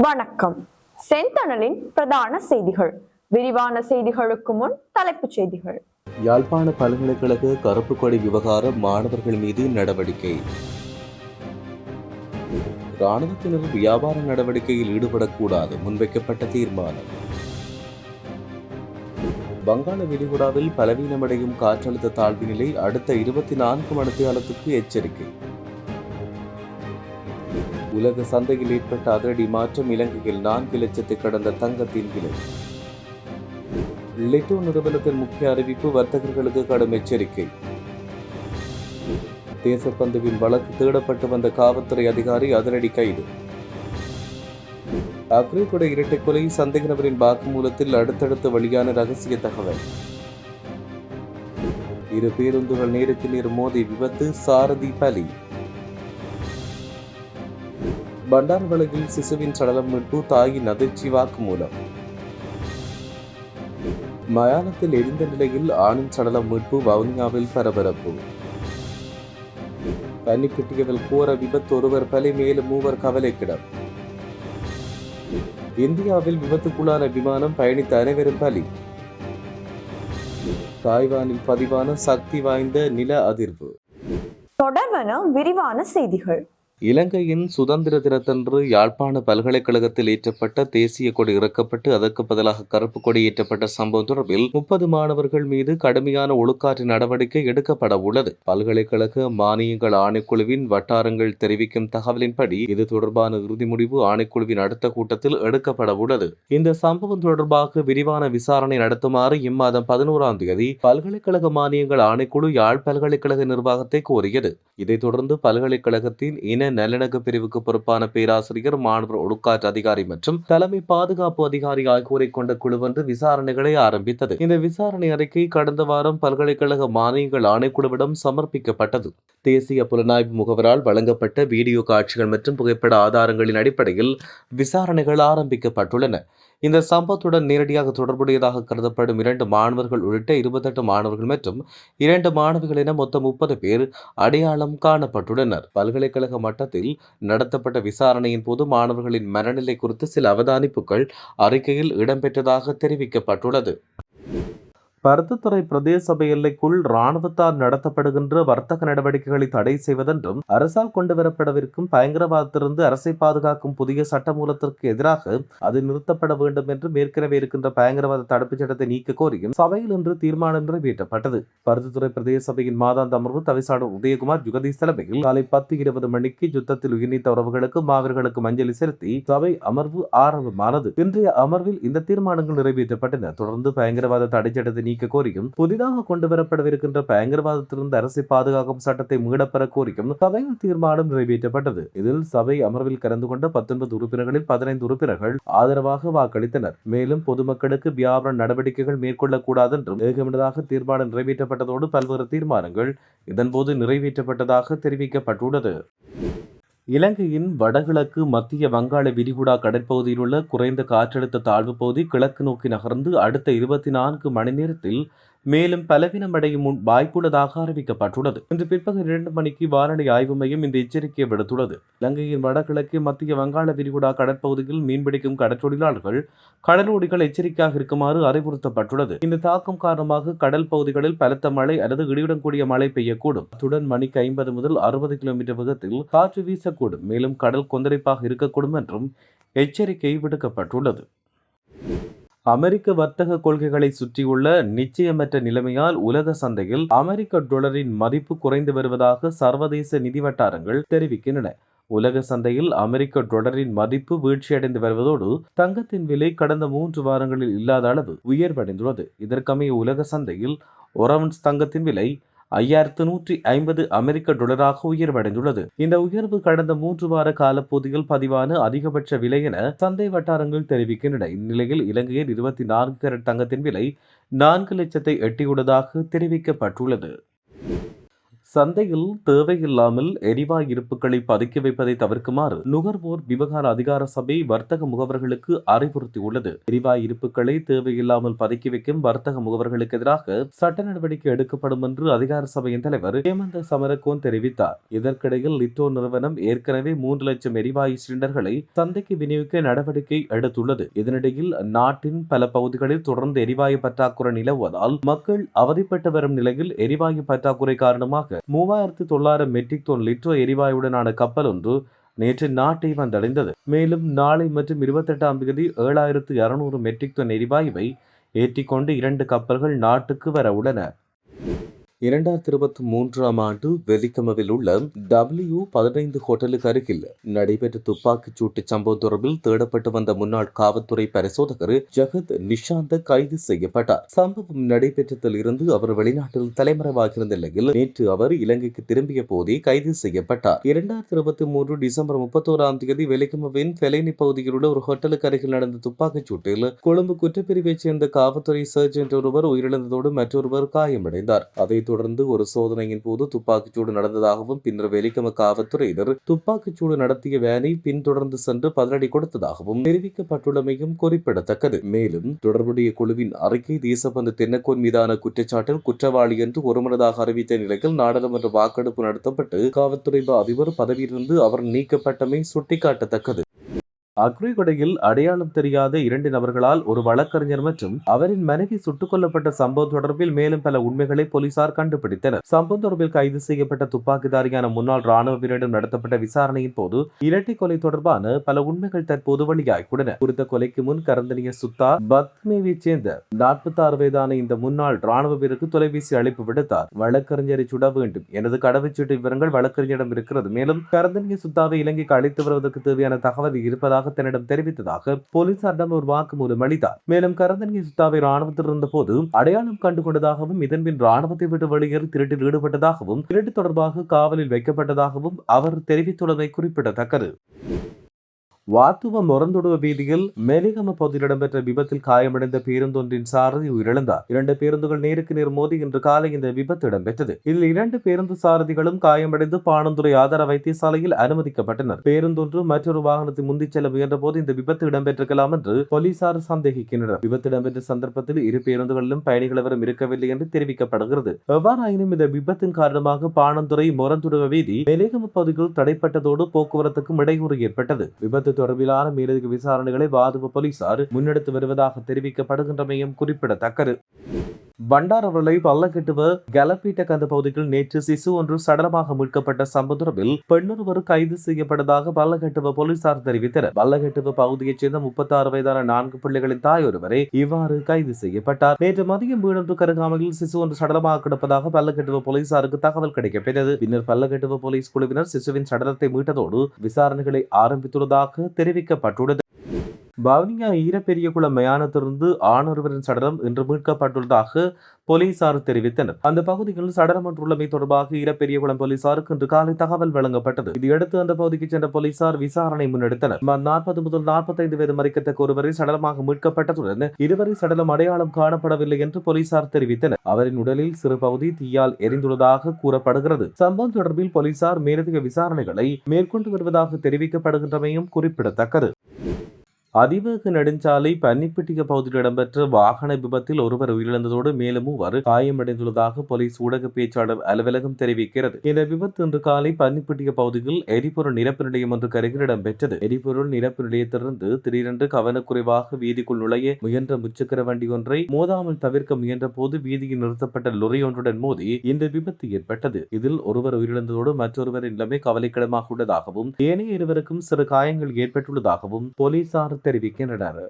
வணக்கம். செந்தணலின் பிரதான செய்திகள். விரிவான செய்திகளுக்கு முன் தலைப்புச் செய்திகள். யாழ்ப்பாண பல்கலைக்கழக கருப்பு கொடி விவகாரம் மாணவர்கள் மீது நடவடிக்கை. இராணுவத்தினர் வியாபார நடவடிக்கையில் ஈடுபடக்கூடாது முன்வைக்கப்பட்ட தீர்மானம். வங்காள விரிகுடாவில் பலவீனமடையும் காற்றழுத்த தாழ்வு நிலை அடுத்த 24 மணித்தியாலத்துக்கு எச்சரிக்கை. உலக சந்தையில் ஏற்பட்ட அதிரடி மாற்றம். இலங்கையில் 4 லட்சத்தை கடந்த தங்கத்தின் விலை. லிட்டோ நிறுவனத்தின் முக்கிய அறிவிப்பு. வர்த்தகர்களுக்கு கடும் எச்சரிக்கை. தேசப்பந்துவின் வழக்கு தேடப்பட்டு வந்த காவல்துறை அதிகாரி அதிரடி கைது. அக்ரிகொட இரட்டை கொலை சந்தேக நபரின் வாக்குமூலத்தில் அடுத்தடுத்து வெளியான ரகசிய தகவல். 2 பேருந்துகள் நேருக்கு நேர் மோதி விபத்து, சாரதி பலி. பண்டாரவளையில் சிசுவின் சடலம் மீட்பு, தாயின் அதிர்ச்சி வாக்குமூலம். மயானத்தில் எரிந்த நிலையில் ஆணின் சடலம் மீட்பு, வவுனியாவில் பரபரப்பு. பன்னிப்பிட்டியவில் கோர விபத்து, ஒருவர் பலி, மேலும் 3 கவலைக்கிடம். இந்தியாவில் விபத்துக்குள்ளான விமானம், பயணித்த அனைவரும் பலி. தாய்வானில் பதிவான சக்தி வாய்ந்த நில அதிர்வு. தொடர்வன விரிவான செய்திகள். இலங்கையின் சுதந்திர தினத்தன்று யாழ்ப்பாண பல்கலைக்கழகத்தில் ஏற்றப்பட்ட தேசிய கொடி இறக்கப்பட்டு அதற்கு பதிலாக கருப்பு கொடி ஏற்றப்பட்ட சம்பவம் தொடர்பில் 30 மாணவர்கள் மீது கடுமையான ஒழுக்காற்று நடவடிக்கை எடுக்கப்பட உள்ளது. பல்கலைக்கழக மானியங்கள் ஆணைக்குழுவின் வட்டாரங்கள் தெரிவிக்கும் தகவலின்படி இது தொடர்பான இறுதி முடிவு ஆணைக்குழுவின் அடுத்த கூட்டத்தில் எடுக்கப்பட உள்ளது. இந்த சம்பவம் தொடர்பாக விரிவான விசாரணை நடத்துமாறு இம்மாதம் 11ஆம் தேதி பல்கலைக்கழக மானியங்கள் ஆணைக்குழு யாழ் பல்கலைக்கழக நிர்வாகத்தை கோரியது. இதைத் தொடர்ந்து பல்கலைக்கழகத்தின் இன நல்லிணக்க பிரிவுக்கு பொறுப்பான பேராசிரியர், மாணவர் ஒழுக்காற்று அதிகாரி மற்றும் தலைமை பாதுகாப்பு அதிகாரி ஆகியோரை கொண்ட குழு ஒன்று விசாரணைகளை ஆரம்பித்தது. இந்த விசாரணை அறிக்கை கடந்த வாரம் பல்கலைக்கழக மானியங்கள் ஆணைக்குழுவிடம் சமர்ப்பிக்கப்பட்டது. தேசிய புலனாய்வு முகவரால் வழங்கப்பட்ட வீடியோ காட்சிகள் மற்றும் புகைப்பட ஆதாரங்களின் அடிப்படையில் விசாரணைகள் ஆரம்பிக்கப்பட்டுள்ளன. இந்த சம்பவத்துடன் நேரடியாக தொடர்புடையதாக கருதப்படும் 2 மாணவர்கள் உள்ளிட்ட 28 மாணவர்கள் மற்றும் 2 மாணவிகள் என மொத்தம் 30 பேர் அடையாளம் காணப்பட்டுள்ளனர். பல்கலைக்கழக மட்டத்தில் நடத்தப்பட்ட விசாரணையின் போது மாணவர்களின் மனநிலை குறித்து சில அவதானிப்புகள் அறிக்கையில் இடம்பெற்றதாக தெரிவிக்கப்பட்டுள்ளது. பருத்தித்துறை பிரதேச சபை எல்லைக்குள் இராணுவத்தால் நடத்தப்படுகின்ற வர்த்தக நடவடிக்கைகளை தடை செய்வதென்றும் அரசால் கொண்டுவரப்படவிருக்கும் பயங்கரவாதத்திலிருந்து அரசை பாதுகாக்கும் புதிய சட்டமூலத்திற்கு எதிராக அது நிறுத்தப்பட வேண்டும் என்றும் ஏற்கனவே இருக்கின்ற பயங்கரவாத தடுப்புச் சட்டத்தை நீக்க கோரியும் சபையில் இன்று தீர்மானம் நிறைவேற்றப்பட்டது. பருத்தித்துறை பிரதேச சபையின் மாதாந்த அமர்வு தவிசாளர் உதயகுமார் ஜுகதீஷ் தலைமையில் காலை 10:20 மணிக்கு யுத்தத்தில் உயிர்நீத்த உறவுகளுக்கும் மாவீரர்களுக்கும் அஞ்சலி செலுத்தி சபை அமர்வு ஆரம்பமானது. இன்றைய அமர்வில் இந்த தீர்மானங்கள் நிறைவேற்றப்பட்டன. தொடர்ந்து பயங்கரவாத தடை சட்டத்தை நீக்க கோரியும் புதிதாக கொண்டுவரப்படவிருக்கின்ற பயங்கரவாதத்திலிருந்து அரசை பாதுகாக்கும் சட்டத்தை மீளப்பெற கோரியும் சபையில் தீர்மானம் நிறைவேற்றப்பட்டது. இதில் சபை அமர்வில் கலந்து கொண்ட 19 உறுப்பினர்களில் 15 உறுப்பினர்கள் ஆதரவாக வாக்களித்தனர். மேலும் பொதுமக்களுக்கு வியாபார நடவடிக்கைகள் மேற்கொள்ளக்கூடாது என்றும் ஏகமனதாக தீர்மானம் நிறைவேற்றப்பட்டதோடு பல்வேறு தீர்மானங்கள் இதன்போது நிறைவேற்றப்பட்டதாக தெரிவிக்கப்பட்டுள்ளது. இலங்கையின் வடகிழக்கு மத்திய வங்காள விரிகுடா கடற்பகுதியில் உள்ள குறைந்த காற்றழுத்த தாழ்வு பகுதி கிழக்கு நோக்கி நகர்ந்து அடுத்த 24 மணி நேரத்தில் மேலும் பலவீனமடையும் வாய்ப்புள்ளதாக அறிவிக்கப்பட்டுள்ளது. இன்று பிற்பகல் 2 மணிக்கு வானிலை ஆய்வு மையம் இந்த எச்சரிக்கையை விடுத்துள்ளது. இலங்கையின் வடகிழக்கு மத்திய வங்காள விரிகுடா கடற்பகுதியில் மீன்பிடிக்கும் கடற்றொழிலாளர்கள் கடலோடிகள் எச்சரிக்கையாக இருக்குமாறு அறிவுறுத்தப்பட்டுள்ளது. இந்த தாக்கம் காரணமாக கடல் பகுதிகளில் பலத்த மழை அல்லது இடியுடன் கூடிய மழை பெய்யக்கூடும். அத்துடன் மணிக்கு 50 முதல் 60 கிலோமீட்டர் வேகத்தில் காற்று வீசக்கூடும். மேலும் கடல் கொந்தளிப்பாக இருக்கக்கூடும் என்றும் எச்சரிக்கை விடுக்கப்பட்டுள்ளது. அமெரிக்க வர்த்தக கொள்கைகளை சுற்றியுள்ள நிச்சயமற்ற நிலைமையால் உலக சந்தையில் அமெரிக்க டாலரின் மதிப்பு குறைந்து வருவதாக சர்வதேச நிதி வட்டாரங்கள் தெரிவிக்கின்றன. உலக சந்தையில் அமெரிக்க டாலரின் மதிப்பு வீழ்ச்சியடைந்து வருவதோடு தங்கத்தின் விலை கடந்த 3 வாரங்களில் இல்லாத அளவு உயர்வடைந்துள்ளது. இதற்கமைய உலக சந்தையில் ஒரு அவுன்ஸ் தங்கத்தின் விலை 5150 அமெரிக்க டாலராக உயர்வடைந்துள்ளது. இந்த உயர்வு கடந்த 3 வார காலப்பகுதியில் பதிவான அதிகபட்ச விலை என சந்தை வட்டாரங்கள் தெரிவிக்கின்றன. இந்நிலையில் இலங்கையில் 24 கேரட் தங்கத்தின் விலை 4 லட்சத்தை எட்டியுள்ளதாக தெரிவிக்கப்பட்டுள்ளது. சந்தையில் தேவையில்லாமல் எரிவாயு இருப்புகளை பதுக்கி வைப்பதை தவிர்க்குமாறு நுகர்வோர் விவகார அதிகார சபை வர்த்தக முகவர்களுக்கு அறிவுறுத்தியுள்ளது. எரிவாயு இருப்புகளை தேவையில்லாமல் பதுக்கி வைக்கும் வர்த்தக முகவர்களுக்கு எதிராக சட்ட நடவடிக்கை எடுக்கப்படும் என்று அதிகார சபையின் தலைவர் ஹேமந்த சமரகோன் தெரிவித்தார். இதற்கிடையில் லிட்டோ நிறுவனம் ஏற்கனவே 3 லட்சம் எரிவாயு சிலிண்டர்களை சந்தைக்கு விநியோகிக்க நடவடிக்கை எடுத்துள்ளது. இதனிடையில் நாட்டின் பல பகுதிகளில் தொடர்ந்து எரிவாயு பற்றாக்குறை நிலவுவதால் மக்கள் அவதிப்பட்டு வரும் நிலையில் எரிவாயு பற்றாக்குறை காரணமாக 3900 மெட்ரிக் டன் லிட்டோ எரிவாயுடனான கப்பல் ஒன்று நேற்று நாட்டை வந்தடைந்தது. மேலும் நாளை மற்றும் 28ஆம் தேதி 7600 மெட்ரிக் டன் எரிவாயுவை ஏற்றிக்கொண்டு 2 கப்பல்கள் நாட்டுக்கு வர உள்ளன. 2023ஆம் ஆண்டு வெலிகமவில் உள்ள W15 ஹோட்டலுக்கு அருகில் நடைபெற்ற துப்பாக்கிச் சூட்டு சம்பவம் தொடர்பில் தேடப்பட்டு வந்த முன்னாள் காவல்துறை பரிசோதகர் ஜகத் நிஷாந்த கைது செய்யப்பட்டார். சம்பவம் நடைபெற்றதில் இருந்து அவர் வெளிநாட்டில் தலைமறைவாகியிருந்த நிலையில் நேற்று அவர் இலங்கைக்கு திரும்பிய போதே கைது செய்யப்பட்டார். 2023 டிசம்பர் 31ஆம் தேதி வெலிகமவின் பெலேனி பகுதியில் உள்ள ஒரு ஹோட்டலுக்கு அருகில் நடந்த துப்பாக்கிச் சூட்டில் கொழும்பு குற்றப்பிரிவைச் சேர்ந்த காவல்துறை சர்ஜென்ட் ஒருவர் உயிரிழந்ததோடு மற்றொருவர் காயமடைந்தார். அதை தொடர்ந்து ஒரு சோதனையின் போது துப்பாக்கிச்சூடு நடந்ததாகவும் பின்னர் வெலிகம காவல்துறையினர் துப்பாக்கிச்சூடு நடத்திய வேனை பின்தொடர்ந்து சென்று பதிலடி கொடுத்ததாகவும் தெரிவிக்கப்பட்டுள்ளமையும் குறிப்பிடத்தக்கது. மேலும் தொடர்புடைய குழுவின் அறிக்கை தேசபந்து தென்னக்கோன் மீதான குற்றச்சாட்டில் குற்றவாளி என்று ஒருமனதாக அறிவித்த நிலையில் நாடாளுமன்ற வாக்கெடுப்பு நடத்தப்பட்டு காவல்துறை அதிபர் பதவியிலிருந்து அவர் நீக்கப்பட்டமை சுட்டிக்காட்டத்தக்கது. அக்ரிகொடையில் அடையாளம் தெரியாத 2 நபர்களால் ஒரு வழக்கறிஞர் மற்றும் அவரின் மனைவி சுட்டுக் கொல்லப்பட்ட சம்பவம் தொடர்பில் மேலும் பல உண்மைகளை போலீசார் கண்டுபிடித்தனர். சம்பவம் தொடர்பில் கைது செய்யப்பட்ட துப்பாக்கிதாரியான முன்னாள் ராணுவ வீரரிடம் நடத்தப்பட்ட விசாரணையின் போது இரட்டை கொலை தொடர்பான பல உண்மைகள் தற்போது வெளியாகியுள்ளன. குறித்த கொலைக்கு முன் கரந்தனிய சுத்தா பத்மேவைச் சேர்ந்த 46 வயதான இந்த முன்னாள் ராணுவ வீரருக்கு தொலைபேசி அழைப்பு விடுத்தார். வழக்கறிஞரை சுட வேண்டும், எனது கடவுச்சீட்டு விவரங்கள் வழக்கறிஞரிடம் இருக்கிறது, மேலும் கரந்தனிய சுத்தாவை இலங்கைக்கு அழைத்து வருவதற்கு தேவையான தகவல் இருப்பதாக தன்னிடம் தெரிவித்ததாக போலீசாரிடம் ஒரு வாக்குமூலம் அளித்தார். மேலும் கரந்தனிய சுத்தாவை ராணுவத்தில் இருந்த போது அடையாளம் கண்டுகொண்டதாகவும் இதன்பின் ராணுவத்தை விட்டு வெளியேறி திருட்டில் ஈடுபட்டதாகவும் திருட்டு தொடர்பாக காவலில் வைக்கப்பட்டதாகவும் அவர் தெரிவித்துள்ளதை குறிப்பிடத்தக்கது. வாத்துவ மொரந்தொடுவ வீதியில் மெலிகம பகுதியில் இடம்பெற்ற விபத்தில் காயமடைந்த பேருந்தொன்றின் சாரதி உயிரிழந்தார். 2 பேருந்துகள் நேருக்கு நேர் மோதி இன்று காலை இந்த விபத்து இடம்பெற்றது. இதில் 2 பேருந்து சாரதிகளும் காயமடைந்து பாணந்துறை ஆதார வைத்தியசாலையில் அனுமதிக்கப்பட்டனர். பேருந்தொன்று மற்றொரு வாகனத்தை முந்திச் செல்ல முயன்ற போது இந்த விபத்து இடம்பெற்றிருக்கலாம் என்று போலீசார் சந்தேகிக்கின்றனர். விபத்து இடம்பெற்ற சந்தர்ப்பத்தில் 2 பேருந்துகளிலும் பயணிகள் எவரும் இருக்கவில்லை என்று தெரிவிக்கப்படுகிறது. எவ்வாறாயினும் இந்த விபத்தின் காரணமாக பாணந்துறை மொரந்தொடுவ வீதி மெலிகம பகுதியில் தடைப்பட்டதோடு போக்குவரத்துக்கும் இடையூறு ஏற்பட்டது. விபத்து தொடர்பிலான மேலதிக விசாரணைகளை வாதுவ போலீசார் முன்னெடுத்து வருவதாக தெரிவிக்கப்படுகின்றமையும் குறிப்பிடத்தக்கது. பண்டாரவளை பல்லகெட்டுவ கலப்பீட்ட கந்த பகுதியில் நேற்று சிசு ஒன்று சடலமாக மீட்கப்பட்ட சம்பவம் தொடர்பில் பெண்ணொருவர் கைது செய்யப்பட்டதாக பல்லகெட்டுவ போலீசார் தெரிவித்தனர். பல்லகெட்டுவ பகுதியைச் சேர்ந்த 36 வயதான 4 பிள்ளைகளின் தாய் ஒருவரை இவ்வாறு கைது செய்யப்பட்டார். நேற்று மதியம் வீடொன்று கருகாமையில் சிசு ஒன்று சடலமாக கிடப்பதாக பல்லகெட்டுவ போலீசாருக்கு தகவல் கிடைக்கப்பெற்றது. பின்னர் பல்லகெட்டுவ போலீஸ் குழுவினர் சிசுவின் சடலத்தை மீட்டதோடு விசாரணைகளை ஆரம்பித்துள்ளதாக தெரிவிக்கப்பட்டுள்ளது. வவுனியா ஈரப்பெரியகுளம் மயானத்திலிருந்து ஆணொருவரின் சடலம் இன்று மீட்கப்பட்டுள்ளதாக போலீசார் தெரிவித்தனர். அந்த பகுதியில் சடலம் ஒன்றுள்ளமை தொடர்பாக ஈரப்பெரியகுளம் போலீசாருக்கு இன்று காலை தகவல் வழங்கப்பட்டது. இதையடுத்து அந்த பகுதிக்கு சென்ற போலீசார் விசாரணை முன்னெடுத்தனர். 40 முதல் 45 வயது மதிக்கத்தக்க ஒருவரை சடலமாக மீட்கப்பட்டதுடன் இருவரை சடலம் அடையாளம் காணப்படவில்லை என்று போலீசார் தெரிவித்தனர். அவரின் உடலில் சிறு பகுதி தீயால் எரிந்துள்ளதாக கூறப்படுகிறது. சம்பவம் தொடர்பில் போலீசார் மேலதிக விசாரணைகளை மேற்கொண்டு வருவதாக தெரிவிக்கப்படுகின்றமையும் குறிப்பிடத்தக்கது. அதிவேக நெடுஞ்சாலை பன்னிப்பிட்டிய பகுதியில் இடம்பெற்ற வாகன விபத்தில் ஒருவர் உயிரிழந்ததோடு மேலும் 3 காயமடைந்துள்ளதாக போலீஸ் ஊடக பேச்சாளர் அலுவலகம் தெரிவிக்கிறது. இந்த விபத்து இன்று காலை பன்னிப்பிட்டிய பகுதியில் எரிபொருள் நிரப்பு நிலையம் ஒன்று அருகில் இடம்பெற்றது. எரிபொருள் நிரப்பு நிலையத்திலிருந்து திடீரென்று கவனக்குறைவாக வீதிக்குள் நுழைய முயன்ற முச்சக்கர வண்டி ஒன்றை மோதாமல் தவிர்க்க முயன்ற போது வீதியில் நிறுத்தப்பட்ட லொரி ஒன்றுடன் மோதி இந்த விபத்து ஏற்பட்டது. இதில் ஒருவர் உயிரிழந்ததோடு மற்றொருவரின் நிலைமை கவலைக்கிடமாக உள்ளதாகவும் ஏனைய இருவருக்கும் சிறு காயங்கள் ஏற்பட்டுள்ளதாகவும் போலீசார் தெரிவிக்கின்றனர்.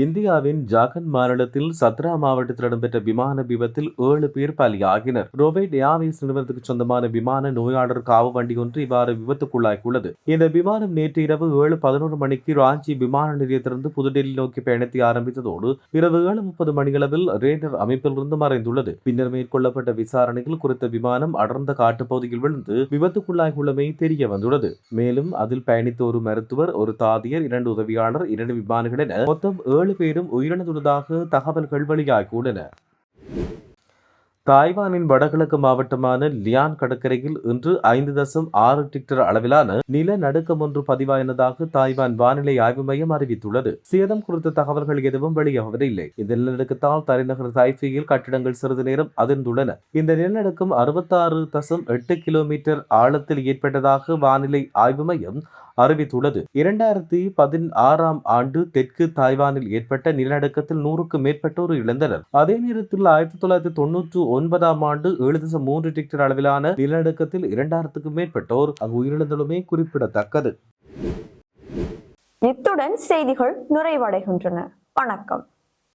இந்தியாவின் ஜார்க்கண்ட் மாநிலத்தில் சத்ரா மாவட்டத்தில் இடம்பெற்ற விமான விபத்தில் 7 பேர் பலியாகினர். ரோபேட் ஏர்வேஸ் நிறுவனத்துக்கு சொந்தமான விமான நோயாளர் காவு வண்டி ஒன்று இவ்வாறு விபத்துக்குள்ளாகியுள்ளது. இந்த விமானம் நேற்று இரவு 7:11 மணிக்கு ராஞ்சி விமான நிலையத்திலிருந்து புதுடெல்லி நோக்கி பயணத்தை ஆரம்பித்ததோடு இரவு 7:30 மணியளவில் ரேடர் அமைப்பிலிருந்து மறைந்துள்ளது. பின்னர் மேற்கொள்ளப்பட்ட விசாரணையில் குறித்த விமானம் அடர்ந்த காட்டுப்பகுதியில் விழுந்து விபத்துக்குள்ளாகியுள்ளமை தெரிய வந்துள்ளது. மேலும் அதில் பயணித்த ஒரு மருத்துவர், ஒரு தாதியர், 2 உதவியாளர், 2 விமானிகள் என மொத்தம் 7 பேரும் உயிரிழந்துள்ளதாக தகவல்கள் வெளியாகியுள்ளன. தாய்வானின் வடகிழக்கு மாவட்டமான லியான் கடற்கரையில் இன்று 5.6 ரிக்டர் அளவிலான நிலநடுக்கம் ஒன்று பதிவாயினதாக தாய்வான் வானிலை ஆய்வு மையம் அறிவித்துள்ளது. சேதம் குறித்த தகவல்கள் எதுவும் வெளியாகவில்லை. இந்த நிலநடுக்கத்தால் தலைநகர் தைபேயில் கட்டிடங்கள் சிறிது நேரம் அதிர்ந்துள்ளன. இந்த நிலநடுக்கம் 66.8 கிலோமீட்டர் ஆழத்தில் ஏற்பட்டதாக வானிலை ஆய்வு மையம் அறிவித்துள்ளது. 2016 ஆண்டு தெற்கு தாய்வானில் ஏற்பட்ட நிலநடுக்கத்தில் 100க்கும் மேற்பட்டோர் இழந்தனர். அதே நேரத்தில் 1999 ஆண்டு 7.3 ரிக்டர் அளவிலான நிலநடுக்கத்தில் 2000க்கும் மேற்பட்டோர் அங்கு உயிரிழந்ததுமே குறிப்பிடத்தக்கது. இத்துடன் செய்திகள் நிறைவடைகின்றன. வணக்கம்.